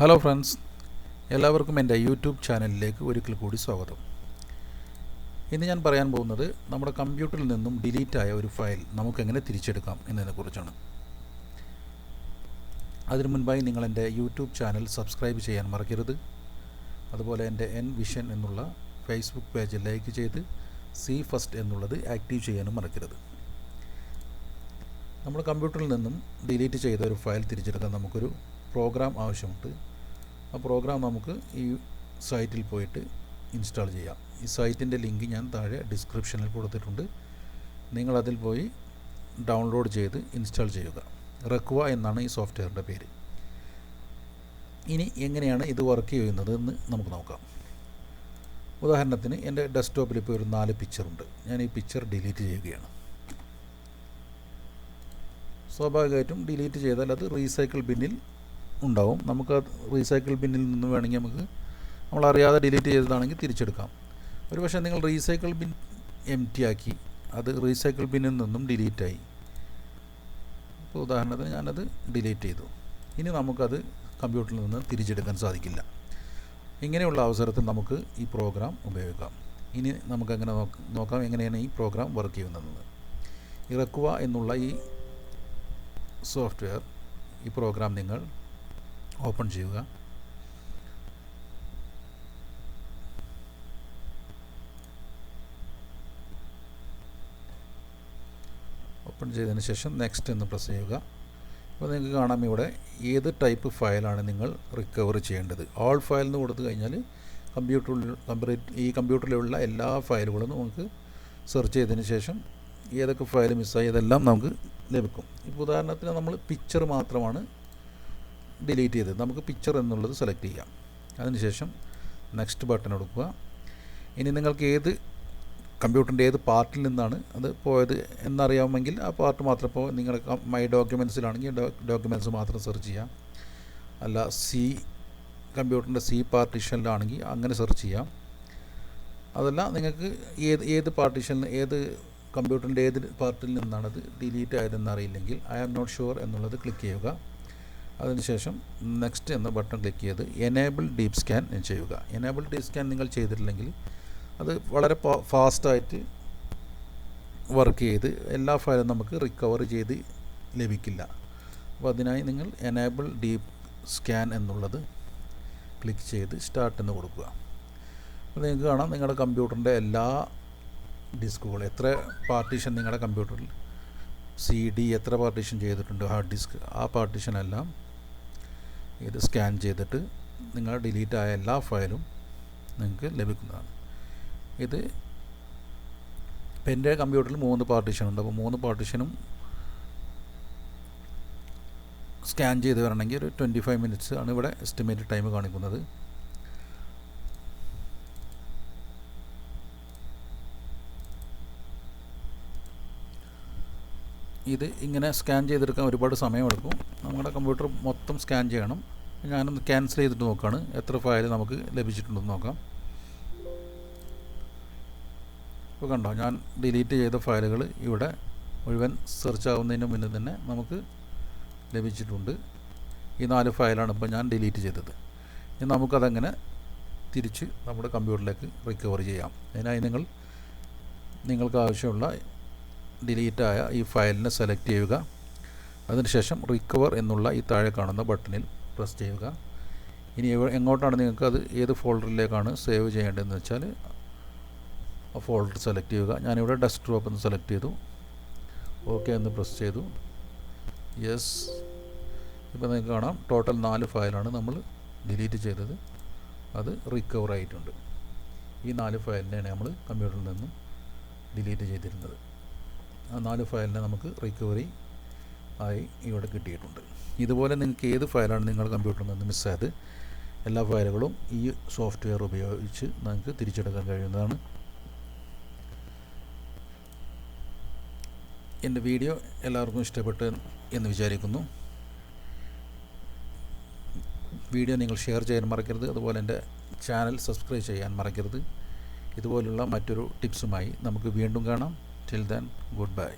Hello friends, എല്ലാവർക്കും എൻ്റെ YouTube ചാനലിലേക്ക് ഒരിക്കൽ കൂടി സ്വാഗതം. ഇന്ന് ഞാൻ പറയാൻ പോകുന്നത് നമ്മുടെ കമ്പ്യൂട്ടറിൽ നിന്നും ഡിലീറ്റായ ഒരു ഫയൽ നമുക്കെങ്ങനെ തിരിച്ചെടുക്കാം എന്നതിനെക്കുറിച്ചാണ്. അതിനു മുൻപായി നിങ്ങൾ എൻ്റെ യൂട്യൂബ് ചാനൽ സബ്സ്ക്രൈബ് ചെയ്യാൻ മറക്കരുത്. അതുപോലെ എൻ്റെ എൻ വിഷൻ എന്നുള്ള ഫേസ്ബുക്ക് പേജ് ലൈക്ക് ചെയ്ത് സി ഫസ്റ്റ് എന്നുള്ളത് ആക്റ്റീവ് ചെയ്യാനും മറക്കരുത്. നമ്മുടെ കമ്പ്യൂട്ടറിൽ നിന്നും ഡിലീറ്റ് ചെയ്ത ഒരു ഫയൽ തിരിച്ചെടുക്കാൻ നമുക്കൊരു പ്രോഗ്രാം ആവശ്യമുണ്ട്. ആ പ്രോഗ്രാം നമുക്ക് ഈ സൈറ്റിൽ പോയിട്ട് ഇൻസ്റ്റാൾ ചെയ്യാം. ഈ സൈറ്റിൻ്റെ ലിങ്ക് ഞാൻ താഴെ ഡിസ്ക്രിപ്ഷനിൽ കൊടുത്തിട്ടുണ്ട്. നിങ്ങളതിൽ പോയി ഡൗൺലോഡ് ചെയ്ത് ഇൻസ്റ്റാൾ ചെയ്യുക. റെക്വ എന്നാണ് ഈ സോഫ്റ്റ്വെയറിൻ്റെ പേര്. ഇനി എങ്ങനെയാണ് ഇത് വർക്ക് ചെയ്യുന്നത് എന്ന് നമുക്ക് നോക്കാം. ഉദാഹരണത്തിന് എൻ്റെ ഡെസ്ക്ടോപ്പിൽ ഇപ്പോൾ ഒരു 4 പിക്ചറുണ്ട്. ഞാൻ ഈ പിക്ചർ ഡിലീറ്റ് ചെയ്യുകയാണ്. സ്വാഭാവികമായിട്ടും ഡിലീറ്റ് ചെയ്താൽ അത് റീസൈക്കിൾ ബിന്നിൽ ഉണ്ടാവും. നമുക്ക് റീസൈക്കിൾ ബിന്നിൽ നിന്ന് വേണമെങ്കിൽ നമ്മളറിയാതെ ഡിലീറ്റ് ചെയ്തതാണെങ്കിൽ തിരിച്ചെടുക്കാം. ഒരു പക്ഷേ നിങ്ങൾ റീസൈക്കിൾ ബിൻ എംപ്റ്റി ആക്കി അത് റീസൈക്കിൾ ബിന്നിൽ നിന്നും ഡിലീറ്റായി. ഇപ്പോൾ ഉദാഹരണത്തിന് ഞാനത് ഡിലീറ്റ് ചെയ്തു. ഇനി നമുക്കത് കമ്പ്യൂട്ടറിൽ നിന്ന് തിരിച്ചെടുക്കാൻ സാധിക്കില്ല. ഇങ്ങനെയുള്ള അവസരത്തിൽ നമുക്ക് ഈ പ്രോഗ്രാം ഉപയോഗിക്കാം. ഇനി നമുക്കങ്ങനെ നോക്കാം എങ്ങനെയാണ് ഈ പ്രോഗ്രാം വർക്ക് ചെയ്യുന്നതെന്ന്. ഈ റെക്വ എന്നുള്ള ഈ സോഫ്റ്റ്വെയർ, ഈ പ്രോഗ്രാം നിങ്ങൾ ഓപ്പൺ ചെയ്യുക. ഓപ്പൺ ചെയ്തതിന് ശേഷം നെക്സ്റ്റ് എന്ന് പ്രസ് ചെയ്യുക. അപ്പോൾ നിങ്ങൾക്ക് കാണാം ഇവിടെ ഏത് ടൈപ്പ് ഫയലാണ് നിങ്ങൾ റിക്കവർ ചെയ്യേണ്ടത്. ഓൾ ഫയൽ എന്ന് കൊടുത്തു കഴിഞ്ഞാൽ ഈ കമ്പ്യൂട്ടറിലുള്ള എല്ലാ ഫയലുകളും നമുക്ക് സെർച്ച് ചെയ്തതിന് ശേഷം ഏതൊക്കെ ഫയൽ മിസ്സായി അതെല്ലാം നമുക്ക് ലഭിക്കും. ഇപ്പോൾ ഉദാഹരണത്തിന് നമ്മൾ പിക്ചർ മാത്രമാണ് ഡിലീറ്റ് ചെയ്തത്. നമുക്ക് പിക്ചർ എന്നുള്ളത് സെലക്ട് ചെയ്യാം. അതിനുശേഷം നെക്സ്റ്റ് ബട്ടൺ കൊടുക്കുക. ഇനി നിങ്ങൾക്ക് ഏത് കമ്പ്യൂട്ടറിൻ്റെ ഏത് പാർട്ടിൽ നിന്നാണ് അത് പോയത് എന്നറിയാമെങ്കിൽ ആ പാർട്ട് മാത്രം ഇപ്പോൾ നിങ്ങളുടെ മൈ ഡോക്യുമെൻറ്റ്സിലാണെങ്കിൽ ഡോക്യുമെൻറ്റ്സ് മാത്രം സെർച്ച് ചെയ്യാം. അല്ല കമ്പ്യൂട്ടറിൻ്റെ സി പാർട്ടീഷനിലാണെങ്കിൽ അങ്ങനെ സെർച്ച് ചെയ്യാം. അതല്ല നിങ്ങൾക്ക് ഏത് പാർട്ടീഷനിൽ കമ്പ്യൂട്ടറിൻ്റെ ഏത് പാർട്ടിൽ നിന്നാണത് ഡിലീറ്റ് ആയതെന്ന് അറിയില്ലെങ്കിൽ ഐ ആം നോട്ട് ഷുവർ എന്നുള്ളത് ക്ലിക്ക് ചെയ്യുക. അതിനുശേഷം നെക്സ്റ്റ് എന്ന ബട്ടൺ ക്ലിക്ക് ചെയ്ത് എനേബിൾ ഡീപ്പ് സ്കാൻ ചെയ്യുക. എനേബിൾ ഡീപ്പ് സ്കാൻ നിങ്ങൾ ചെയ്തിട്ടില്ലെങ്കിൽ അത് വളരെ ഫാസ്റ്റായിട്ട് വർക്ക് ചെയ്ത് എല്ലാ ഫയലും നമുക്ക് റിക്കവർ ചെയ്ത് ലഭിക്കില്ല. അപ്പോൾ അതിനായി നിങ്ങൾ എനേബിൾ ഡീപ്പ് സ്കാൻ എന്നുള്ളത് ക്ലിക്ക് ചെയ്ത് സ്റ്റാർട്ട് എന്ന് കൊടുക്കുക. അപ്പോൾ നിങ്ങൾക്ക് കാണാം നിങ്ങളുടെ കമ്പ്യൂട്ടറിൻ്റെ എല്ലാ ഡിസ്കുകൾ, എത്ര പാർട്ടീഷൻ നിങ്ങളുടെ കമ്പ്യൂട്ടറിൽ CD എത്ര പാർട്ടീഷൻ ചെയ്തിട്ടുണ്ട്, ഹാർഡ് ഡിസ്ക്, ആ പാർട്ടീഷനെല്ലാം ഇത് സ്കാൻ ചെയ്തിട്ട് നിങ്ങൾ ഡിലീറ്റ് ആയ എല്ലാ ഫയലും നിങ്ങൾക്ക് ലഭിക്കുന്നതാണ്. ഇത് ഇപ്പം എൻ്റെ കമ്പ്യൂട്ടറിൽ 3 പാർട്ടീഷൻ ഉണ്ട്. അപ്പോൾ 3 പാർട്ടീഷനും സ്കാൻ ചെയ്ത് വരണമെങ്കിൽ ഒരു 25 മിനിറ്റ്സ് ആണ് ഇവിടെ എസ്റ്റിമേറ്റഡ് ടൈം കാണിക്കുന്നത്. ഇത് ഇങ്ങനെ സ്കാൻ ചെയ്തെടുക്കാൻ ഒരുപാട് സമയമെടുക്കും. നമ്മുടെ കമ്പ്യൂട്ടർ മൊത്തം സ്കാൻ ചെയ്യണം. ഞാനൊന്ന് ക്യാൻസൽ ചെയ്തിട്ട് നോക്കുകയാണ് എത്ര ഫയൽ നമുക്ക് ലഭിച്ചിട്ടുണ്ടെന്ന് നോക്കാം. ഇപ്പോൾ കണ്ടോ, ഞാൻ ഡിലീറ്റ് ചെയ്ത ഫയലുകൾ ഇവിടെ മുഴുവൻ സെർച്ച് ആവുന്നതിന് മുന്നേ തന്നെ നമുക്ക് ലഭിച്ചിട്ടുണ്ട്. ഈ 4 ഫയലാണ് ഇപ്പോൾ ഞാൻ ഡിലീറ്റ് ചെയ്തത്. ഇനി നമുക്കതങ്ങനെ തിരിച്ച് നമ്മുടെ കമ്പ്യൂട്ടറിലേക്ക് റിക്കവർ ചെയ്യാം. അതിനായി നിങ്ങൾക്ക് ആവശ്യമുള്ള ഡിലീറ്റായ ഈ ഫയലിനെ സെലക്ട് ചെയ്യുക. അതിനുശേഷം റിക്കവർ എന്നുള്ള ഈ താഴെ കാണുന്ന ബട്ടണിൽ പ്രസ് ചെയ്യുക. ഇനി എങ്ങോട്ടാണ് നിങ്ങൾക്ക് ഏത് ഫോൾഡറിലേക്കാണ് സേവ് ചെയ്യേണ്ടതെന്ന് വെച്ചാൽ ആ ഫോൾഡർ സെലക്ട് ചെയ്യുക. ഞാനിവിടെ ഡെസ്ക്ടോപ്പ് എന്ന് സെലക്ട് ചെയ്തു. ഓക്കെ എന്ന് പ്രസ് ചെയ്തു. യെസ്. ഇപ്പോൾ നിങ്ങൾക്ക് കാണാം ടോട്ടൽ 4 ഫയലാണ് നമ്മൾ ഡിലീറ്റ് ചെയ്തത്. അത് റിക്കവർ ആയിട്ടുണ്ട്. ഈ 4 ഫയലിനെയാണ് നമ്മൾ കമ്പ്യൂട്ടറിൽ നിന്നും ഡിലീറ്റ് ചെയ്തിരുന്നത്. ആ 4 ഫയലിനെ നമുക്ക് റിക്കവറി ആയി ഇവിടെ കിട്ടിയിട്ടുണ്ട്. ഇതുപോലെ നിങ്ങൾക്ക് ഏത് ഫയലാണ് നിങ്ങളുടെ കമ്പ്യൂട്ടറിൽ നിന്ന് മിസ്സായത് എല്ലാ ഫയലുകളും ഈ സോഫ്റ്റ്വെയർ ഉപയോഗിച്ച് നിങ്ങൾക്ക് തിരിച്ചെടുക്കാൻ കഴിയുന്നതാണ്. എൻ്റെ വീഡിയോ എല്ലാവർക്കും ഇഷ്ടപ്പെട്ടു എന്ന് വിചാരിക്കുന്നു. വീഡിയോ നിങ്ങൾ ഷെയർ ചെയ്യാൻ മറക്കരുത്. അതുപോലെ എൻ്റെ ചാനൽ സബ്സ്ക്രൈബ് ചെയ്യാൻ മറക്കരുത്. ഇതുപോലുള്ള മറ്റൊരു ടിപ്സുമായി നമുക്ക് വീണ്ടും കാണാം. Till then, goodbye.